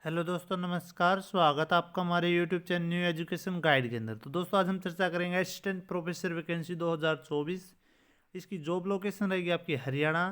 Hello दोस्तों, नमस्कार। स्वागत है आपका हमारे YouTube channel new education guide के अंदर। तो दोस्तों, आज हम चर्चा करेंगे असिस्टेंट प्रोफेसर वैकेंसी 2024। इसकी जॉब लोकेशन रहेगी आपकी हरियाणा।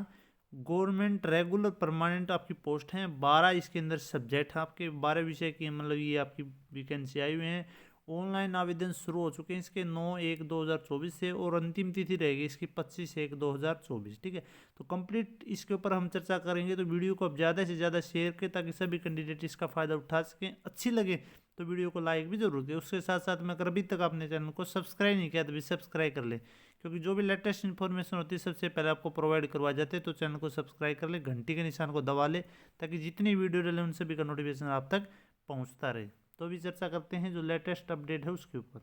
गवर्नमेंट रेगुलर परमानेंट आपकी पोस्ट हैं। 12 इसके अंदर सब्जेक्ट हैं आपके, 12 विषय की मतलब ये आपकी वैकेंसी आई हुई हैं। ऑनलाइन आवेदन शुरू हो चुके हैं इसके 9/1/2024 से, और अंतिम तिथि रहेगी इसकी 25/1/2024। ठीक है। तो कंप्लीट इसके ऊपर हम चर्चा करेंगे, तो वीडियो को आप ज़्यादा से ज़्यादा शेयर करें ताकि सभी कैंडिडेट इसका फ़ायदा उठा सकें। अच्छी लगे तो वीडियो को लाइक भी जरूर दें। उसके साथ साथ में अगर अभी तक आपने चैनल को सब्सक्राइब नहीं किया तो भी सब्सक्राइब कर ले, क्योंकि जो भी लेटेस्ट इन्फॉर्मेशन होती है सबसे पहले आपको प्रोवाइड करवा जाते हैं। तो चैनल को सब्सक्राइब कर ले, घंटी के निशान को दबा ले, ताकि जितनी वीडियो डले उन सभी का नोटिफिकेशन आप तक पहुंचता रहे। तो अभी चर्चा करते हैं जो लेटेस्ट अपडेट है उसके ऊपर।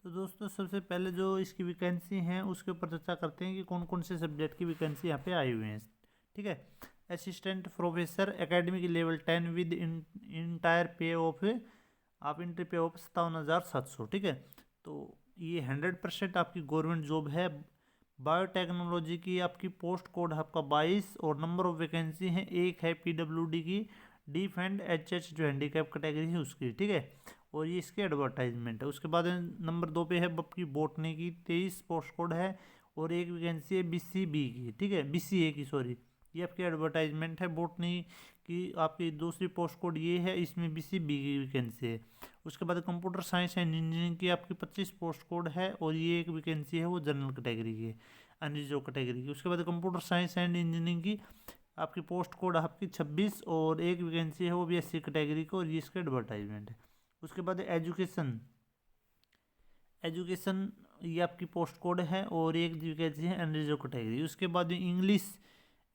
तो दोस्तों, सबसे पहले जो इसकी वैकेंसी हैं उसके ऊपर चर्चा करते हैं कि कौन कौन से सब्जेक्ट की वैकेंसी यहाँ पे आई हुई हैं। ठीक है। Assistant professor academic level 10 with entire पे ऑफ, आप इंटर पे ऑफ 57,700। ठीक है। तो ये 100% आपकी गवर्नमेंट जॉब है। बायोटेक्नोलॉजी की आपकी पोस्ट कोड है आपका 22, और नंबर ऑफ वैकेंसी है एक है पीडब्ल्यूडी की, डीफ एंड एच जो हैंडीकैप कैटेगरी है उसकी। ठीक है। और ये इसके एडवर्टाइजमेंट है। उसके बाद नंबर 2 पे है आपकी बोटनी की 23 पोस्ट कोड है, और एक वैकेंसी है बीसीबी की। ठीक है, बीसीए की, सॉरी। ये आपकी एडवर्टाइजमेंट है बोटनी की। आपकी दूसरी पोस्ट कोड ये है, इसमें बीसीबी की वैकेंसी है। उसके बाद कंप्यूटर साइंस एंड इंजीनियरिंग की आपकी 25 पोस्ट कोड है, और ये एक वैकेंसी है वो जनरल कैटेगरी की है, अनरिजर्व कैटेगरी की। उसके बाद कंप्यूटर साइंस एंड इंजीनियरिंग की आपकी पोस्ट कोड आपकी 26, और एक वैकेंसी है वो भी एससी कैटेगरी की, और ये इसका एडवर्टाइजमेंट है। उसके बाद एजुकेशन एजुकेशन ये आपकी पोस्ट कोड है, और एक वैकेंसी है अनरिजर्व कैटेगरी। उसके बाद English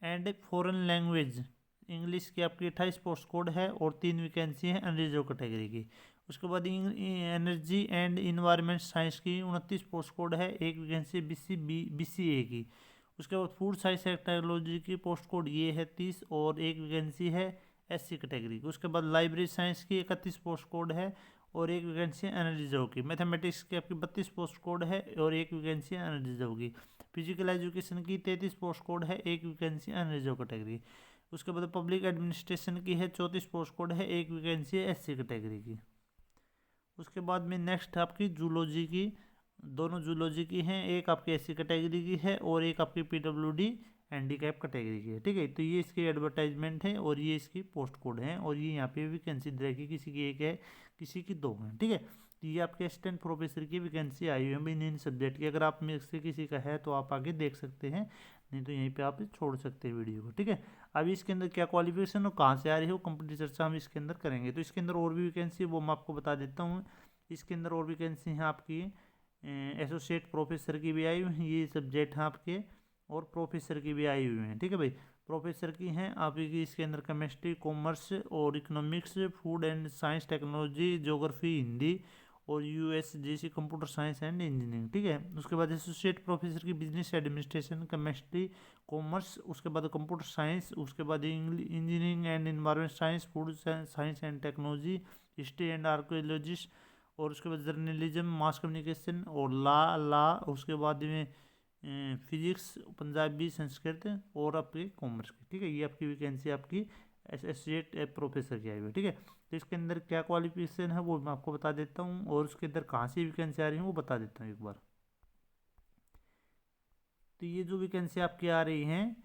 and foreign language, English की आपकी 28 पोस्ट कोड है, और 3 वैकेंसी है अनरिजर्व कैटेगरी की। उसके बाद एनर्जी एंड इन्वायरमेंट साइंस की 29 पोस्ट कोड है, एक वैकेंसी बीसीए की। उसके बाद फूड साइंस एंड टेक्नोलॉजी की पोस्ट कोड ये है 30, और एक वैकेंसी है एससी कैटेगरी की। उसके बाद लाइब्रेरी साइंस की 31 पोस्ट कोड है, और एक वैकेंसी अनरिजर्व की। मैथमेटिक्स की आपकी 32 पोस्ट कोड है, और एक वैकेंसी अनरिजर्व की। फिजिकल एजुकेशन की 33 पोस्ट कोड है, एक वैकेंसी अनरिजर्व कैटेगरी। उसके बाद पब्लिक एडमिनिस्ट्रेशन की है 34 पोस्ट कोड है, एक वैकेंसी है एससी कैटेगरी की। उसके बाद में नेक्स्ट आपकी जूलॉजी की, दोनों जूलॉजी की हैं, एक आपकी एससी कैटेगरी की है, और एक आपकी पीडब्ल्यूडी हैंडीकैप कैटेगरी की है। ठीक है। तो ये इसकी एडवर्टाइजमेंट है, और ये इसकी पोस्ट कोड है, और ये यहाँ पे वैकेंसी रहेगी, किसी की एक है किसी की दो है। ठीक है। तो ये आपके असिस्टेंट प्रोफेसर की वैकेंसी आई हुई है इन सब्जेक्ट की। अगर आप में से किसी का है तो आप आगे देख सकते हैं, नहीं तो यहीं पे आप छोड़ सकते हैं वीडियो को। ठीक है। अभी इसके अंदर क्या क्वालिफिकेशन हो, कहाँ से आ रही हो, कंप्लीट चर्चा हम इसके अंदर करेंगे। तो इसके अंदर और भी वैकेंसी है वो मैं आपको बता देता हूँ। इसके अंदर और वैकेंसी हैं आपकी एसोसिएट प्रोफेसर की भी आई हुई हैं, ये सब्जेक्ट हैं आपके, और प्रोफेसर की भी आई हुई हैं। ठीक है भाई। प्रोफेसर की हैं आपकी इसके अंदर केमिस्ट्री, कॉमर्स और economics, food and science, technology, geography, Hindi, और यूएसजीसी कंप्यूटर साइंस एंड इंजीनियरिंग। ठीक है। उसके बाद एसोसिएट प्रोफेसर की बिजनेस एडमिनिस्ट्रेशन, केमिस्ट्री, कॉमर्स, उसके बाद कंप्यूटर साइंस, उसके बाद engineering and environment science, food science and technology, history and archaeologist, और उसके बाद जर्नलिज्म, मास कम्युनिकेशन, और ला उसके बाद में फिजिक्स, पंजाबी, संस्कृत, और आपके कॉमर्स की। ठीक है। ये आपकी वैकेंसी आपकी एसोसिएट प्रोफेसर की आई हुई है। ठीक है। तो इसके अंदर क्या क्वालिफिकेशन है वो मैं आपको बता देता हूँ, और उसके अंदर कहाँ से वैकेंसी आ रही है वो बता देता हूँ एक बार। तो ये जो वैकेंसी आपकी आ रही है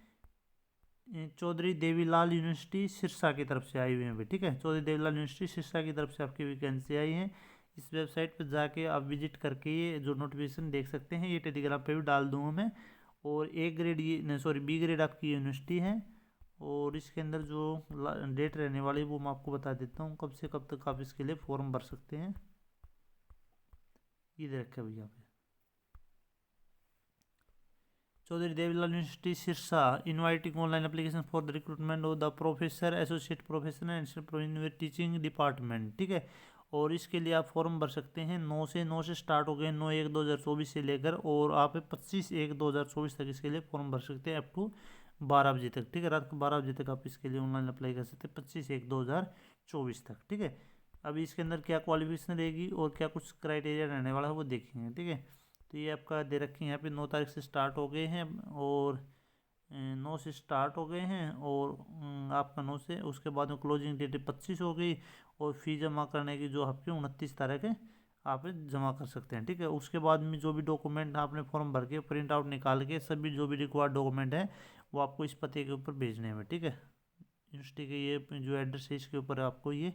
चौधरी देवीलाल यूनिवर्सिटी सिरसा की तरफ से आई हुई है। ठीक है। चौधरी देवीलाल यूनिवर्सिटी सिरसा की तरफ से आपकी वैकेंसी आई है। इस वेबसाइट पर जाके आप विजिट करके ये जो नोटिफिकेशन देख सकते हैं, ये टेलीग्राम पे भी डाल दूँगा मैं। और ए ग्रेड ये नहीं, सॉरी, बी ग्रेड आपकी यूनिवर्सिटी है। और इसके अंदर जो डेट रहने वाली है वो मैं आपको बता देता हूँ, कब से कब तक आप इसके लिए फॉर्म भर सकते हैं। ये दे रखा है भैया पे, Chaudhary Devilal university Sirsa inviting online application for the recruitment of the professor, associate professor and teaching department. ठीक है। और इसके लिए आप फॉर्म भर सकते हैं। 9 से स्टार्ट हो गए, 9/1/2024 से लेकर, और आप 25/1/2024 तक इसके लिए फॉर्म भर सकते हैं, अप टू 12 बजे तक। ठीक है। रात को 12 बजे तक आप इसके लिए ऑनलाइन अप्लाई कर सकते हैं, 25/1/2024 तक। ठीक है। अभी इसके अंदर क्या क्वालिफिकेशन रहेगी और क्या कुछ क्राइटेरिया रहने वाला है वो देखेंगे। ठीक है। तो ये आपका दे रखे हैं यहाँ पे 9 तारीख से स्टार्ट हो गए हैं, और 9 9 से स्टार्ट हो गए हैं और आपका 9 से उसके बाद में क्लोजिंग डेट 25 हो गई और फी जमा करने की जो आपकी 29 तारीख है आप जमा कर सकते हैं। ठीक है, उसके बाद में जो भी डॉक्यूमेंट आपने फॉर्म भर के प्रिंट आउट निकाल के सभी जो भी रिक्वायर्ड डॉक्यूमेंट है वो आपको इस पते के ऊपर भेजने हैं। ठीक है, यूनिवर्सिटी के ये जो एड्रेस है इसके ऊपर आपको ये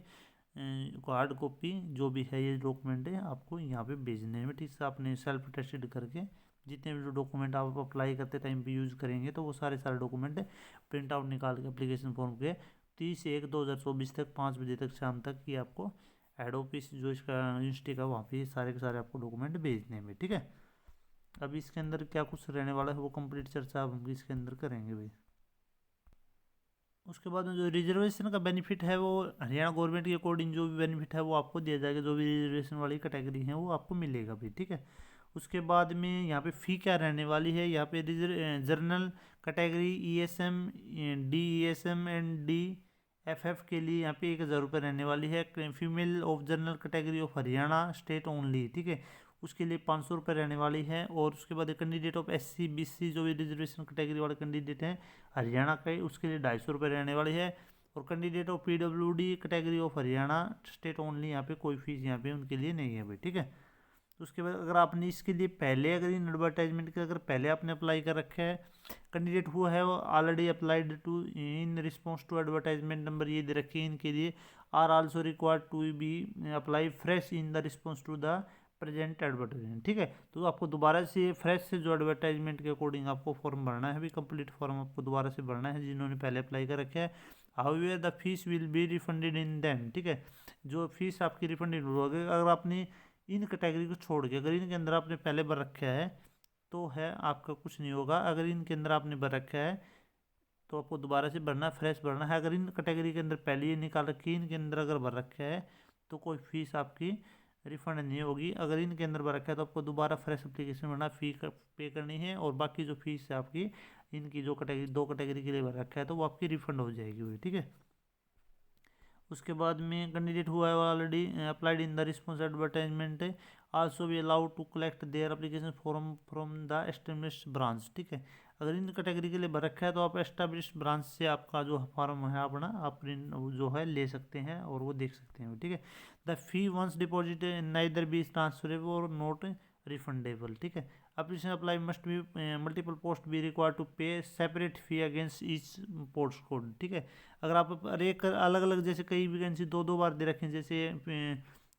हार्ड कॉपी जो भी है ये डॉक्यूमेंट है आपको यहाँ पे भेजने में। ठीक है, आपने सेल्फ अटेस्टेड करके जितने भी जो डॉक्यूमेंट आप अप्लाई करते टाइम पे यूज़ करेंगे तो वो सारे डॉक्यूमेंट प्रिंट आउट निकाल के एप्लीकेशन फॉर्म के 30/1/2024 तक 5 बजे तक शाम तक ये आपको हेड ऑफिस जो इसका यूनिवर्सिटी का वहाँ पे सारे के सारे आपको डॉक्यूमेंट भेजने में। ठीक है, अभी इसके अंदर क्या कुछ रहने वाला है वो कंप्लीट चर्चा अब हम इसके अंदर करेंगे भाई। उसके बाद में जो रिजर्वेशन का बेनिफिट है वो हरियाणा गवर्नमेंट के अकॉर्डिंग जो भी बेनिफिट है वो आपको दिया जाएगा, जो भी रिजर्वेशन वाली कैटेगरी है वो आपको मिलेगा भी। ठीक है, उसके बाद में यहाँ पे फ़ी क्या रहने वाली है, यहाँ पे general category ESM DESM and DFF के लिए यहाँ पे 1,000 रुपये रहने वाली है। Female of general category of Haryana state only, ठीक है, उसके लिए 500 रुपये रहने वाली है। और उसके बाद कैंडिडेट ऑफ SC BC जो भी रिजर्वेशन कैटेगरी वाले कैंडिडेट हैं हरियाणा के उसके लिए 250 रुपये रहने वाली है। और candidate of PWD category of Haryana state only यहाँ पे कोई फीस यहाँ पे उनके लिए नहीं है भाई। ठीक है, तो उसके बाद अगर आपने इसके लिए पहले अगर इन एडवर्टाइजमेंट के अगर पहले आपने अप्लाई कर रखा है, कैंडिडेट हुआ है वो already applied to in response to advertisement number ये दे रखे हैं इनके लिए, are also required to be apply fresh in the response to the present advertisement. ठीक है, तो आपको दोबारा से फ्रेश से जो एडवर्टाइजमेंट के अकॉर्डिंग आपको फॉर्म भरना है, अभी कंप्लीट फॉर्म आपको दोबारा से भरना है जिन्होंने पहले अप्लाई कर रखा है। However the fees will be refunded in them. ठीक है, जो फीस आपकी रिफंडेड होगी अगर आपने इन कैटेगरी को छोड़ के अगर इनके अंदर आपने पहले भर रखा है तो है आपका कुछ नहीं होगा। अगर इनके अंदर आपने भर रखा है तो आपको दोबारा से भरना, फ्रेश भरना है। अगर इन कैटेगरी के अंदर पहले ही निकाल रखी है इनके अंदर अगर भर रखा है तो कोई फीस आपकी रिफंड नहीं होगी। अगर इनके अंदर भर रखा है तो आपको दोबारा फ्रेश एप्लीकेशन भरना, फी पे करनी है और बाकी जो फीस है आपकी इनकी जो कैटेगरी 2 कैटेगरी के लिए भर रखा है तो वो आपकी रिफंड हो जाएगी। ठीक है, उसके बाद में कैंडिडेट हुआ है already applied in the response advertisement also be allowed to collect their application form from the established branch. ठीक है, अगर इन कैटेगरी के लिए भर रखा है तो आप एस्टेब्लिश्ड ब्रांच से आपका जो फॉर्म है अपना आप जो है ले सकते हैं और वो देख सकते हैं। ठीक है, the fee once deposit neither be transferable और नॉट रिफंडेबल। ठीक है, application apply must be multiple post be required to pay separate fee against each post code। ठीक है, अगर आप एक अलग अलग जैसे कई वैकेंसी 2 बार दे रखें, जैसे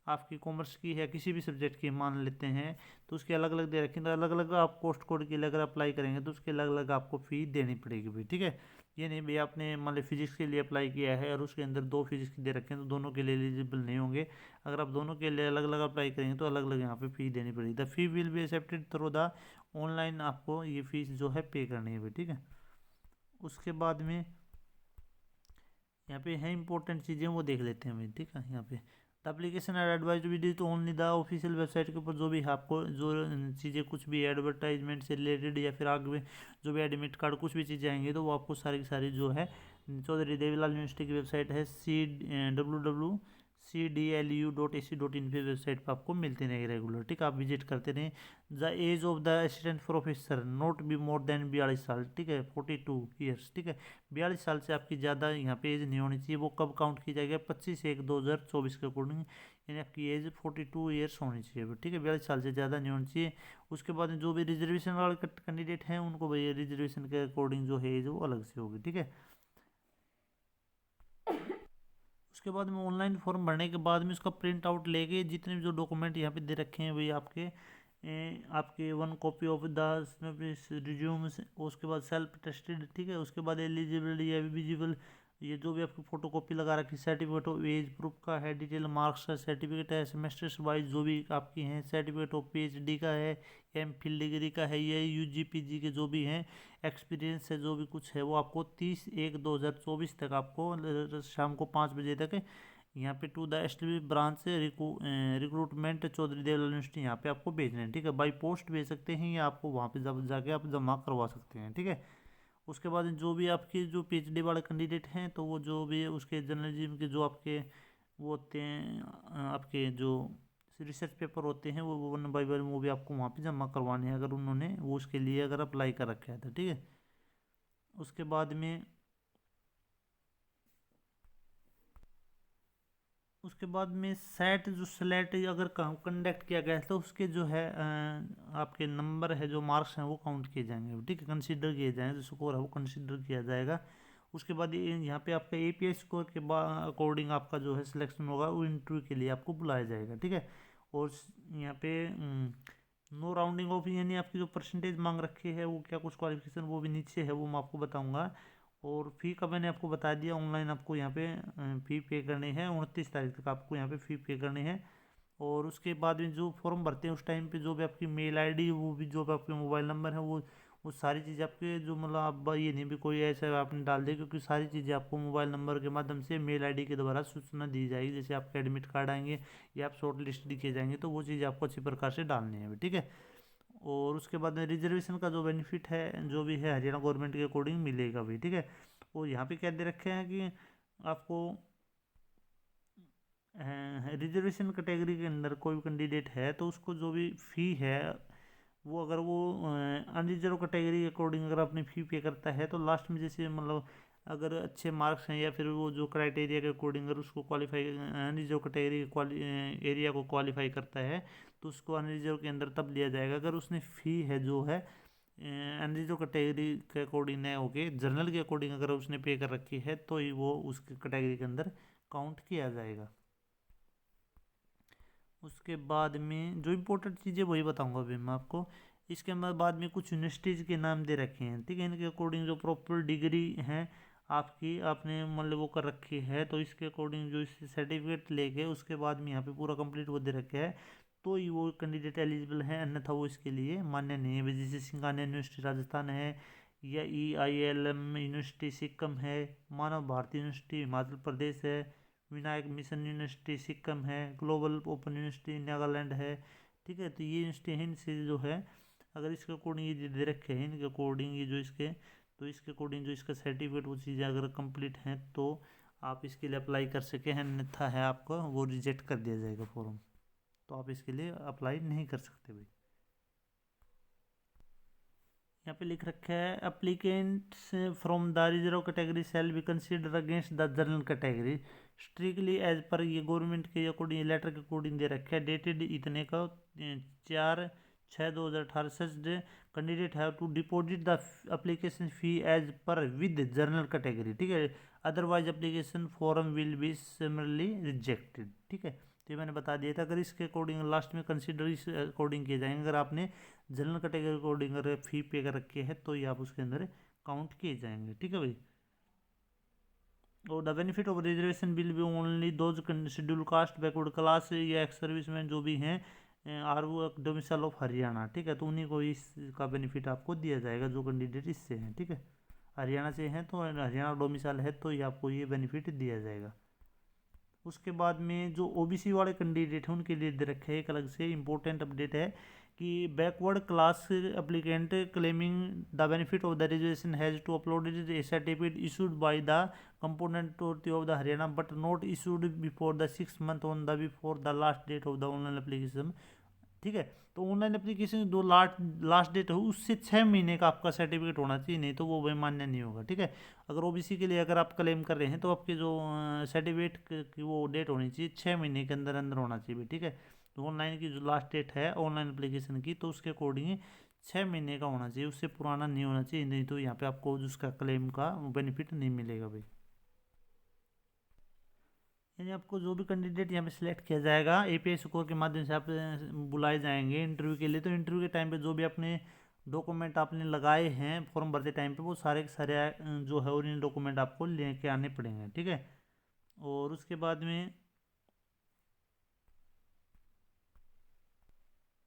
आपकी कॉमर्स की है किसी भी सब्जेक्ट की मान लेते हैं तो उसके अलग अलग दे रखें, तो अलग अलग आप पोस्ट कोड के लिए अगर अप्लाई करेंगे तो उसके अलग अलग आपको फ़ी देनी पड़ेगी भाई। ठीक है, ये नहीं भाई आपने मान ली फिजिक्स के लिए अप्लाई किया है और उसके अंदर 2 फिजिक्स के दे रखे हैं तो दोनों के लिए एलिजिबल नहीं होंगे। अगर आप दोनों के लिए अलग अलग अप्लाई करेंगे तो अलग अलग यहाँ पे फ़ी देनी पड़ेगी। The fee will be accepted through the online, आपको ये फीस जो है पे करनी है भाई। ठीक है, उसके बाद में यहाँ पे है इंपॉर्टेंट चीज़ें वो देख लेते हैं भाई। ठीक है, यहाँ पे the application are advise to be delete only the official website के ऊपर जो भी आपको जो चीज़ें कुछ भी एडवर्टाइजमेंट से रिलेटेड या फिर आगे में जो भी एडमिट कार्ड कुछ भी चीज़ें आएंगी तो वो आपको सारी की सारी जो है चौधरी देवीलाल यूनिवर्सिटी की वेबसाइट है www.cdlu.ac.in पे वेबसाइट पर आपको मिलते रहेंगे रेगुलर। ठीक है, आप विजिट करते रहें। The age of the assistant professor not be more than 42 साल। ठीक है, 42 ईयर्स। ठीक है, 42 साल से आपकी ज़्यादा यहाँ पे एज नहीं होनी चाहिए। वो कब काउंट की जाएगी 25/1/2024 के अकॉर्डिंग, यानी आपकी एज 42 ईयर्स होनी चाहिए। ठीक है, 42 साल से ज़्यादा नहीं होनी चाहिए। उसके बाद जो भी रिजर्वेशन वाले कैंडिडेट हैं उनको भाई रिजर्वेशन के अकॉर्डिंग जो है एज वो अलग से होगी। ठीक है, उसके बाद में ऑनलाइन फॉर्म भरने के बाद में उसका प्रिंट आउट लेके जितने भी जो डॉक्यूमेंट यहाँ पे दे रखे हैं वही आपके 1 कॉपी ऑफ द रिज्यूम्स, उसके बाद सेल्फ टेस्टेड। ठीक है, उसके बाद एलिजिबल या एलिजिबल ये जो भी आपकी फोटो कॉपी लगा रखी, सर्टिफिकेट ऑफ एज प्रूफ का है, डिटेल मार्क्स का सर्टिफिकेट है, सेमेस्टर्स वाइज जो भी आपकी हैं, सर्टिफिकेट ऑफ PhD का है, MPhil डिग्री का है, ये UG PG के जो भी हैं, एक्सपीरियंस है जो भी कुछ है वो आपको 30/1/2024 तक आपको शाम को 5 बजे तक यहाँ पे to the establish branch recruitment Chaudhary Devlal university यहाँ पे आपको भेजना है। ठीक है, बाई पोस्ट भेज सकते हैं या आपको वहाँ पे जाके आप जमा करवा सकते हैं। ठीक है, उसके बाद जो भी आपके जो PhD वाले कैंडिडेट हैं तो वो जो भी उसके जर्नलिज्म के जो आपके वो होते हैं आपके जो रिसर्च पेपर होते हैं वो 1 बाय 1 वो भी आपको वहाँ पे जमा करवाने हैं अगर उन्होंने वो उसके लिए अगर अप्लाई कर रखा है तो। ठीक है, उसके बाद में सेट जो स्लेट अगर कंडक्ट किया गया है तो उसके जो है आपके नंबर है, जो मार्क्स हैं वो काउंट किए जाएंगे, ठीक है, कंसीडर किए जाएंगे, जो स्कोर है वो कंसीडर किया जाएगा। उसके बाद यहाँ पे आपका एपीआई स्कोर के अकॉर्डिंग आपका जो है सिलेक्शन होगा, वो इंटरव्यू के लिए आपको बुलाया जाएगा, ठीक है। और यहाँ पे नो राउंडिंग ऑफ, यानी आपकी जो परसेंटेज मांग रखी है वो क्या कुछ क्वालिफिकेशन वो भी नीचे है, वो मैं आपको बताऊंगा। और फ़ी का मैंने आपको बता दिया, ऑनलाइन आपको यहाँ पे फ़ी पे करनी है, 29 तारीख तक आपको यहाँ पे फ़ी पे करनी है। और उसके बाद में जो फॉर्म भरते हैं उस टाइम पे जो भी आपकी मेल आईडी, वो भी जो भी आपके मोबाइल नंबर है, वो सारी चीज़ें आपके जो मतलब आप ये नहीं भी कोई ऐसा आपने डाल दिया, क्योंकि सारी चीज़ें आपको मोबाइल नंबर के माध्यम से मेल आईडी के द्वारा सूचना दी जाएगी। जैसे आपके एडमिट कार्ड आएंगे या आप शॉर्ट लिस्ट किए जाएंगे, तो वो चीज़ें आपको अच्छी प्रकार से डालनी है, ठीक है। और उसके बाद में रिजर्वेशन का जो बेनिफिट है जो भी है हरियाणा गवर्नमेंट के अकॉर्डिंग मिलेगा भी, ठीक है। वो यहाँ पे क्या दे रखे हैं कि आपको रिजर्वेशन कैटेगरी के अंदर कोई भी कैंडिडेट है तो उसको जो भी फ़ी है वो, अगर वो अनरिजर्व कैटेगरी के अकॉर्डिंग अगर अपनी फ़ी पे करता है तो लास्ट में जैसे मतलब अगर अच्छे मार्क्स हैं या फिर वो जो क्राइटेरिया के अकॉर्डिंग अगर उसको क्वालिफाई अनरिजर्व कैटेगरी के एरिया को क्वालिफाई करता है तो उसको अनरिजर्व के अंदर तब लिया जाएगा अगर उसने फ़ी है जो है अनरिजर्व कैटेगरी के अकॉर्डिंग नहीं होके जनरल के अकॉर्डिंग अगर उसने पे कर रखी है तो ही वो उस कैटेगरी के अंदर काउंट किया जाएगा। उसके बाद में जो इम्पोर्टेंट चीज़ें वही बताऊंगा अभी मैं आपको। इसके बाद में कुछ यूनिवर्सिटीज़ के नाम दे रखे हैं, ठीक है, इनके अकॉर्डिंग जो प्रॉपर डिग्री है आपकी आपने मतलब वो कर रखी है तो इसके अकॉर्डिंग जो इससे सर्टिफिकेट लेके उसके बाद में यहाँ पे पूरा कंप्लीट वो दे रखे है तो ही वो कैंडिडेट एलिजिबल है, अन्यथा वो इसके लिए मान्य नहीं है। जैसे सिंघानिया यूनिवर्सिटी राजस्थान है, या EILM यूनिवर्सिटी सिक्किम है, मानव भारती यूनिवर्सिटी हिमाचल प्रदेश है, विनायक मिशन यूनिवर्सिटी सिक्किम है, ग्लोबल ओपन यूनिवर्सिटी नागालैंड है, ठीक है। तो ये यूनिवर्सिटी है, इनसे जो है अगर इसके अकॉर्डिंग ये दे रखे हैं इनके अकॉर्डिंग ये जो इसके, तो इसके अकॉर्डिंग जो इसका सर्टिफिकेट वो चीज़ें अगर कंप्लीट हैं तो आप इसके लिए अप्लाई कर सके हैं, अन्यथा है आपको वो रिजेक्ट कर दिया जाएगा फॉर्म, तो आप इसके लिए अप्लाई नहीं कर सकते भाई। यहाँ पे लिख रखा है applicants from the reserve category shall be consider against the general category strictly as per, ये गवर्नमेंट के अकॉर्डिंग लेटर के अकॉर्डिंग दे रखा है, डेटेड इतने का 4/6/2018 such candidate have to deposit the application fee as per with general category, ठीक है, otherwise application form will be similarly rejected, ठीक है। तो ये मैंने बता दिया था, अगर इसके अकॉर्डिंग लास्ट में कंसिडर इस अकॉर्डिंग किए जाएंगे, अगर आपने जनरल कैटेगरी अकॉर्डिंग अगर फी पे कर रखी है तो ये आप उसके अंदर काउंट किए जाएंगे, ठीक है भाई। और the benefit of reservation will be only those schedule caste backward class या एक्स सर्विसमैन जो भी हैं आर वो डोमिसाइल ऑफ हरियाणा, ठीक है, तो उन्हीं को इसका बेनिफिट आपको दिया जाएगा जो कैंडिडेट इससे हैं, ठीक है, हरियाणा से हैं तो हरियाणा डोमिसाइल है तो ये आपको ये बेनिफिट दिया जाएगा। उसके बाद में जो ओबीसी वाले कैंडिडेट हैं उनके लिए दे रखे हैं एक अलग से इम्पोर्टेंट अपडेट है कि backward class applicant claiming the benefit of the reservation has to uploaded a certificate issued by the component authority of the Haryana but not issued before the 6 month on the before the last date of the online application, ठीक है। तो online application जो last date हो उससे 6 महीने का आपका certificate होना चाहिए, नहीं तो वो मान्य नहीं होगा, ठीक है। अगर ओबीसी के लिए अगर आप क्लेम कर रहे हैं तो आपके जो सर्टिफिकेट की वो डेट होनी चाहिए 6 महीने के अंदर अंदर होना चाहिए, ठीक है। तो ऑनलाइन की जो लास्ट डेट है ऑनलाइन एप्लीकेशन की तो उसके अकॉर्डिंग 6 महीने का होना चाहिए, उससे पुराना नहीं होना चाहिए, नहीं तो यहाँ पे आपको उसका क्लेम का बेनिफिट नहीं मिलेगा भाई। यानी आपको जो भी कैंडिडेट यहाँ पे सिलेक्ट किया जाएगा एपीआई स्कोर के माध्यम से आप बुलाए जाएंगे इंटरव्यू के लिए, तो इंटरव्यू के टाइम पे जो भी अपने डॉक्यूमेंट आपने लगाए हैं फॉर्म भरते टाइम पे वो सारे के सारे जो है ओरिजिनल डॉक्यूमेंट आपको लेके आने पड़ेंगे, ठीक है। और उसके बाद में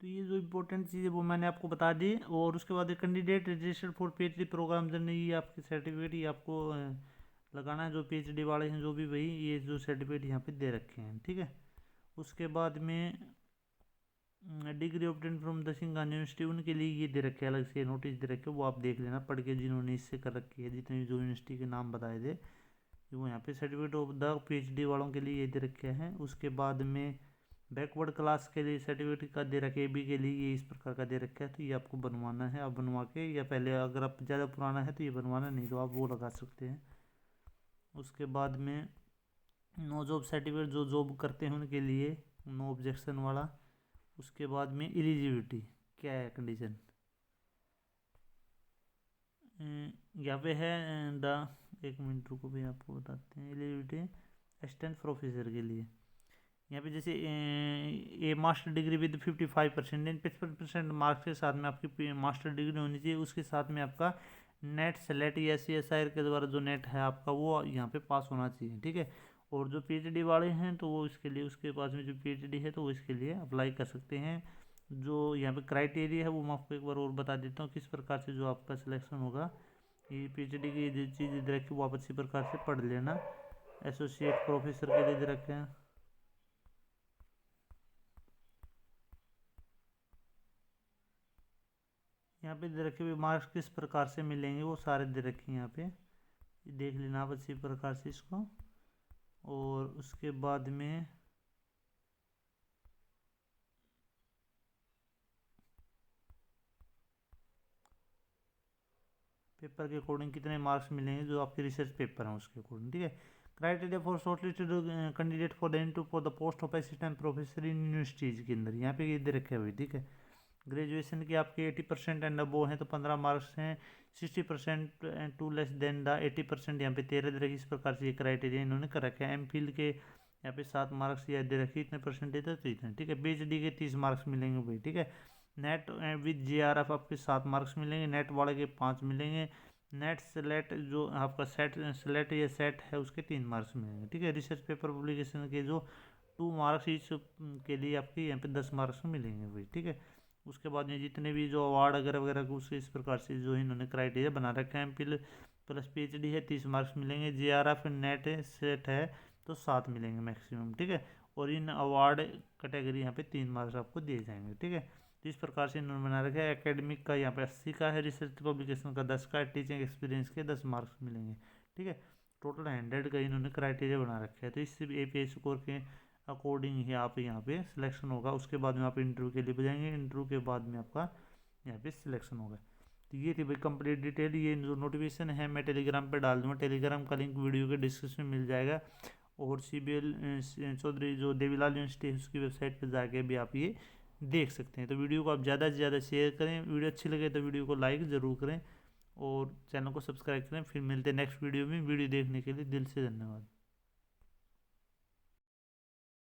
तो ये जो इम्पोर्टेंट चीज़ है वो मैंने आपको बता दी। और उसके बाद candidate registered for PhD programme journey, ये आपकी सर्टिफिकेट ये आपको लगाना है, जो पीएचडी वाले हैं जो भी वही ये जो सर्टिफिकेट यहाँ पे दे रखे हैं, ठीक है। उसके बाद में degree obtain from the Singhania university उनके लिए ये दे रखे अलग से नोटिस दे रखे, वो आप देख लेना पढ़ के, जिन्होंने इससे कर रखी है जितनी जो यूनिवर्सिटी के नाम बताए थे वो यहाँ पे सर्टिफिकेट ऑफ द पीएचडी वालों के लिए ये दे रखे हैं। उसके बाद में बैकवर्ड क्लास के लिए सर्टिफिकेट का दे रखा है, AB के लिए ये इस प्रकार का दे रखा है, तो ये आपको बनवाना है। आप बनवा के, या पहले अगर आप ज़्यादा पुराना है तो ये बनवाना, नहीं तो आप वो लगा सकते हैं। उसके बाद में नो जॉब सर्टिफिकेट, जो जॉब करते हैं उनके लिए नो ऑब्जेक्शन वाला। उसके बाद में एलिजिबिलिटी क्या है, कंडीशन यहाँ पे है द, एक मिनट रुको भी, आपको बताते हैं एलिजिबिलिटी असिस्टेंट प्रोफेसर के लिए। यहाँ पे जैसे ए मास्टर डिग्री विद 55%, 55% मार्क्स के साथ में आपकी मास्टर डिग्री होनी चाहिए। उसके साथ में आपका नेट सेलेक्ट या CSIR के द्वारा जो नेट है आपका, वो यहाँ पे पास होना चाहिए, ठीक है। और जो PhD वाले हैं तो वो इसके लिए, उसके पास में जो PhD है तो वो इसके लिए अप्लाई कर सकते हैं। जो यहाँ पे क्राइटेरिया है वो मैं आपको एक बार और बता देता हूँ, किस प्रकार से जो आपका सिलेक्शन होगा। ये PhD की जो चीज़ दे रखी है वो आप इसी प्रकार से पढ़ लेना। एसोसिएट प्रोफेसर के लिए दे रखे हैं। यहाँ पे दे रखे हुए मार्क्स किस प्रकार से मिलेंगे वो सारे दे रखे हैं यहाँ पे, देख लेना आप अच्छी प्रकार से इसको। और उसके बाद में पेपर के अकॉर्डिंग कितने मार्क्स मिलेंगे, जो आपके रिसर्च पेपर हैं उसके अकॉर्डिंग, ठीक है। Criteria for shortlisted candidate for the for the post of assistant professor in universities के अंदर, यहाँ पे ये दे रखे हुए, ठीक है। ग्रेजुएशन की आपके 80% एंड अबो हैं तो 15 मार्क्स हैं। 60% and to less than the 80%, यहाँ पे 13 दे रखी। इस प्रकार से ये क्राइटेरिया इन्होंने कर रखा है। MPhil के यहाँ पे 7 मार्क्स या दे रखी, इतने परसेंटेज है तो इतने, ठीक है। PhD के 30 मार्क्स मिलेंगे भाई, ठीक है। नेट विद JRF आपके 7 मार्क्स मिलेंगे, नेट वाले के 5 मिलेंगे। नेट सेलेक्ट जो आपका सेलेक्ट या सेट है उसके 3 मार्क्स मिलेंगे, ठीक है। रिसर्च पेपर पब्लिकेशन के जो 2 मार्क्स ईच के लिए आपके यहाँ पे 10 मार्क्स मिलेंगे भाई, ठीक है। उसके बाद में जितने भी जो अवार्ड वगैरह वगैरह उसके इस प्रकार से जो इन्होंने क्राइटेरिया बना रखा है। MPhil प्लस PhD है 30 मार्क्स मिलेंगे। JRF नेट सेट है तो 7 मिलेंगे मैक्सिमम, ठीक है। और इन अवार्ड कैटेगरी यहाँ पे 3 मार्क्स आपको दिए जाएंगे, ठीक है। तो इस प्रकार से इन्होंने बना रखा है। एकेडमिक का यहाँ पे 80 का है, रिसर्च पब्लिकेशन का 10 का है, टीचिंग एक्सपीरियंस के 10 मार्क्स मिलेंगे, ठीक है। टोटल 100 का इन्होंने क्राइटेरिया बना रखा है। तो इस API स्कोर के अकॉर्डिंग ही आप यहाँ पे सिलेक्शन होगा। उसके बाद में आप इंटरव्यू के लिए जाएंगे, इंटरव्यू के बाद में आपका यहाँ पे सिलेक्शन होगा। तो ये थी भाई कंप्लीट डिटेल। ये जो नोटिफिकेशन है मैं टेलीग्राम पे डाल दूँगा, टेलीग्राम का लिंक वीडियो के डिस्क्रिप्शन में मिल जाएगा। और CBL चौधरी जो देवीलाल यूनिवर्सिटी है उसकी वेबसाइट पर जाके भी आप ये देख सकते हैं। तो वीडियो को आप ज़्यादा से ज़्यादा शेयर करें, वीडियो अच्छी लगे तो वीडियो को लाइक ज़रूर करें और चैनल को सब्सक्राइब करें। फिर मिलते हैं नेक्स्ट वीडियो में। वीडियो देखने के लिए दिल से धन्यवाद।